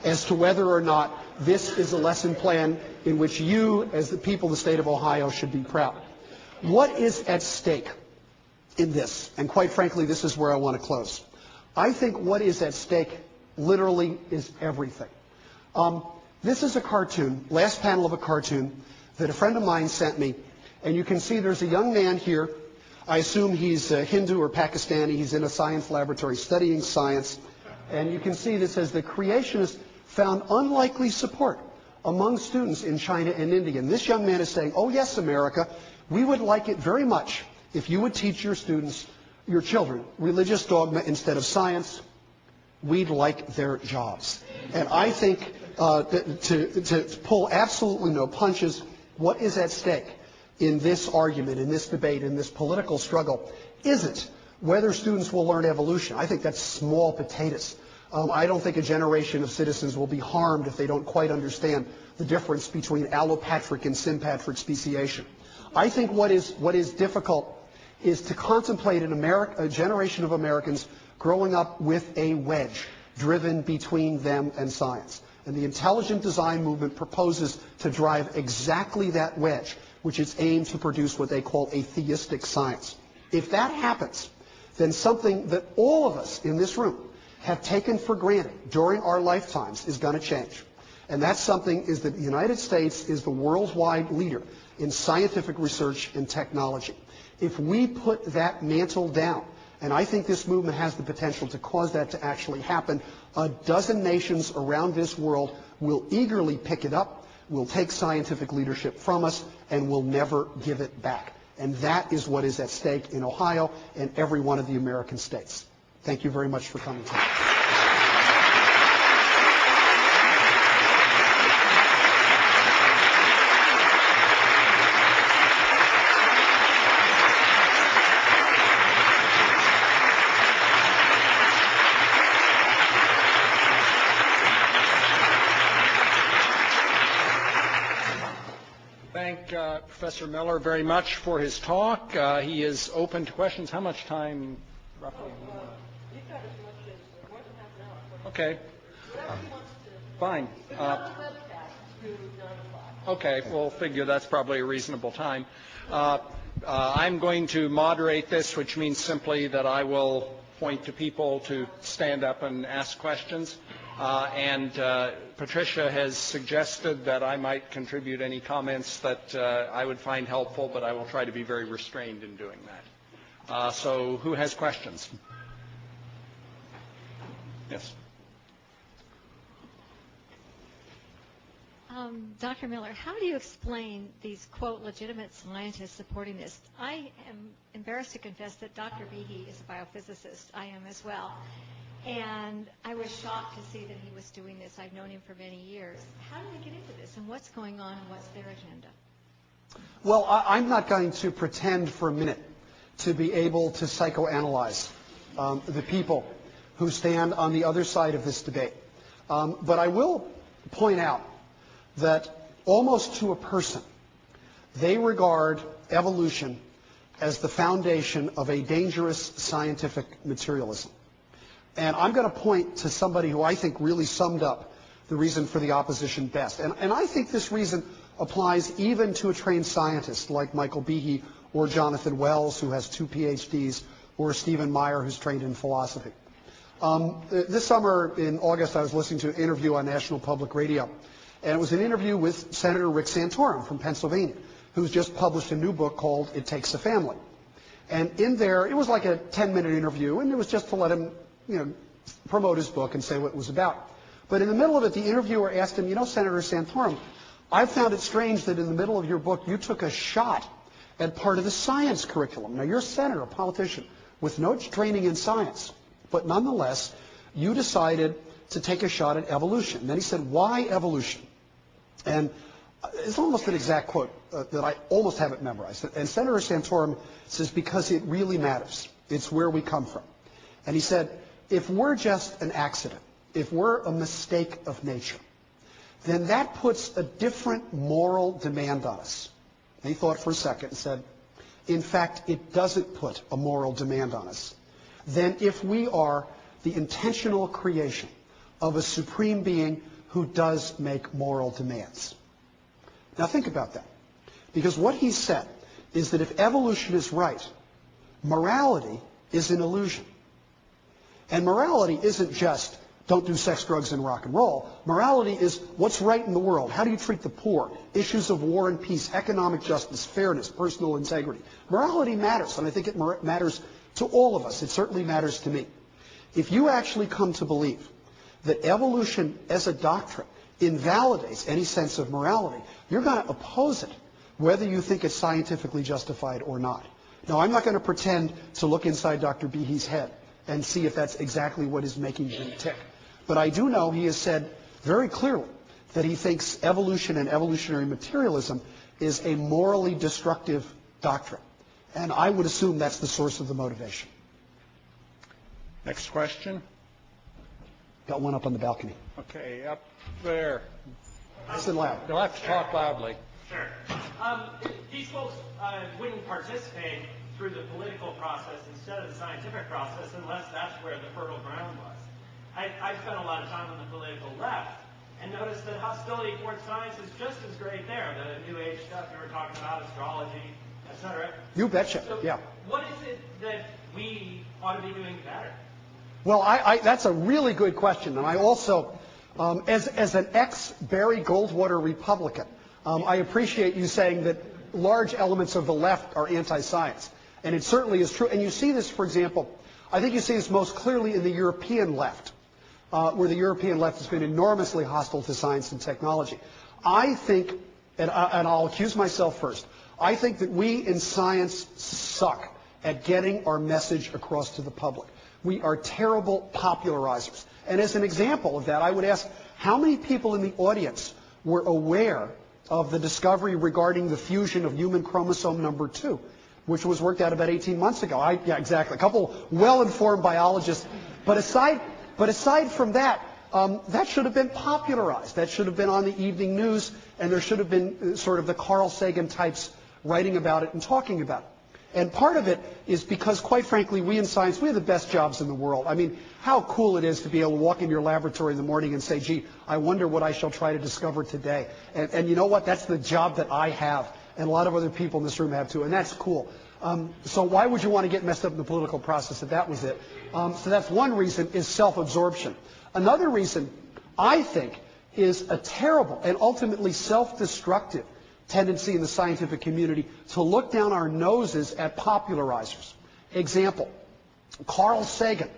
as to whether or not this is a lesson plan in which you, as the people of the state of Ohio, should be proud. What is at stake in this? And quite frankly, this is where I want to close. I think what is at stake literally is everything. This is a cartoon, last panel of a cartoon, that a friend of mine sent me. And you can see there's a young man here. I assume he's Hindu or Pakistani. He's in a science laboratory studying science. And you can see this says the creationists found unlikely support among students in China and India. And this young man is saying, oh yes, America, we would like it very much if you would teach your students, your children, religious dogma instead of science. We'd like their jobs. And I think to pull absolutely no punches, what is at stake in this argument, in this debate, in this political struggle isn't whether students will learn evolution. I think that's small potatoes. I don't think a generation of citizens will be harmed if they don't quite understand the difference between allopatric and sympatric speciation. I think what is difficult is to contemplate a generation of Americans growing up with a wedge driven between them and science. And the intelligent design movement proposes to drive exactly that wedge, which is aimed to produce what they call a theistic science. If that happens, then something that all of us in this room have taken for granted during our lifetimes is going to change. And that something is that the United States is the worldwide leader in scientific research and technology. If we put that mantle down, and I think this movement has the potential to cause that to actually happen, a dozen nations around this world will eagerly pick it up, will take scientific leadership from us, and will never give it back. And that is what is at stake in Ohio and every one of the American states. Thank you very much for coming tonight. Professor Miller very much for his talk. He is open to questions. How much time, roughly? You've got as much as more than half an hour. Okay. Whatever he wants to. Fine. We've got the webcast to 9 o'clock. Okay, we'll figure that's probably a reasonable time. I'm going to moderate this, which means simply that I will point to people to stand up and ask questions. And Patricia has suggested that I might contribute any comments that I would find helpful, but I will try to be very restrained in doing that. So who has questions? Yes. Dr. Miller, how do you explain these, quote, legitimate scientists supporting this? I am embarrassed to confess that Dr. Behe is a biophysicist. I am as well. And I was shocked to see that he was doing this. I've known him for many years. How did they get into this, and what's going on, and what's their agenda? Well, I'm not going to pretend for a minute to be able to psychoanalyze the people who stand on the other side of this debate. But I will point out that almost to a person, they regard evolution as the foundation of a dangerous scientific materialism. And I'm going to point to somebody who I think really summed up the reason for the opposition best. And I think this reason applies even to a trained scientist like Michael Behe or Jonathan Wells, who has 2 PhDs, or Stephen Meyer, who's trained in philosophy. This summer in August, I was listening to an interview on National Public Radio. And it was an interview with Senator Rick Santorum from Pennsylvania, who's just published a new book called It Takes a Family. And in there, it was like a 10-minute interview, and it was just to let him, promote his book and say what it was about. But in the middle of it, the interviewer asked him, Senator Santorum, I found it strange that in the middle of your book, you took a shot at part of the science curriculum. Now, you're a senator, a politician, with no training in science. But nonetheless, you decided to take a shot at evolution. And then he said, why evolution? And it's almost an exact quote that I almost have it memorized. And Senator Santorum says, because it really matters. It's where we come from. And he said, if we're just an accident, if we're a mistake of nature, then that puts a different moral demand on us. And he thought for a second and said, in fact, it doesn't put a moral demand on us. Then if we are the intentional creation of a supreme being who does make moral demands. Now think about that. Because what he said is that if evolution is right, morality is an illusion. And morality isn't just don't do sex, drugs, and rock and roll. Morality is what's right in the world. How do you treat the poor? Issues of war and peace, economic justice, fairness, personal integrity. Morality matters, and I think it matters to all of us. It certainly matters to me. If you actually come to believe that evolution as a doctrine invalidates any sense of morality, you're going to oppose it, whether you think it's scientifically justified or not. Now, I'm not going to pretend to look inside Dr. Behe's head and see if that's exactly what is making him tick. But I do know he has said very clearly that he thinks evolution and evolutionary materialism is a morally destructive doctrine. And I would assume that's the source of the motivation. Next question. Got one up on the balcony. Okay, up there. Nice and loud. You'll have to talk loudly. Sure. These folks wouldn't participate through the political process instead of the scientific process unless that's where the fertile ground was. I've spent a lot of time on the political left and noticed that hostility towards science is just as great there. The New Age stuff you were talking about, astrology, etc. You betcha, So yeah. what is it that we ought to be doing better? Well, that's a really good question. And I also, as an ex-Barry Goldwater Republican, I appreciate you saying that large elements of the left are anti-science. And it certainly is true. And you see this, for example, I think you see this most clearly in the European left, where the European left has been enormously hostile to science and technology. I think, and I'll accuse myself first, I think that we in science suck at getting our message across to the public. We are terrible popularizers. And as an example of that, I would ask how many people in the audience were aware of the discovery regarding the fusion of human chromosome number 2, which was worked out about 18 months ago. Yeah, exactly. A couple well-informed biologists. But aside from that, that should have been popularized. That should have been on the evening news, and there should have been sort of the Carl Sagan types writing about it and talking about it. And part of it is because, quite frankly, we in science, we have the best jobs in the world. I mean, how cool it is to be able to walk in your laboratory in the morning and say, gee, I wonder what I shall try to discover today. And you know what? That's the job that I have, and a lot of other people in this room have too, and that's cool. So why would you want to get messed up in the political process if that was it? So that's one reason, is self-absorption. Another reason, I think, is a terrible and ultimately self-destructive tendency in the scientific community to look down our noses at popularizers. Example, Carl Sagan,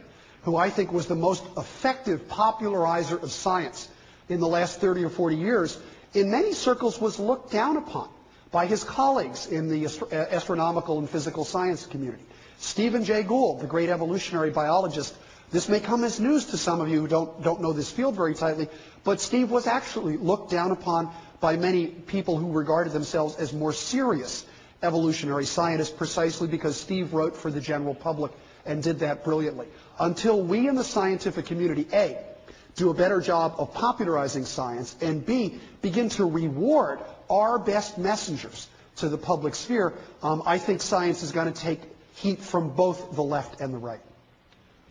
who I think was the most effective popularizer of science in the last 30 or 40 years, in many circles was looked down upon by his colleagues in the astronomical and physical science community. Stephen Jay Gould, the great evolutionary biologist, this may come as news to some of you who don't know this field very tightly, but Steve was actually looked down upon by many people who regarded themselves as more serious evolutionary scientists, precisely because Steve wrote for the general public and did that brilliantly. Until we in the scientific community, A, do a better job of popularizing science, and B, begin to reward our best messengers to the public sphere, I think science is going to take heat from both the left and the right.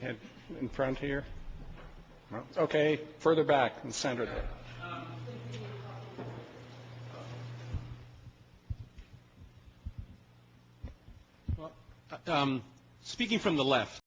And in front here? No? Okay, further back in the center there. Speaking from the left,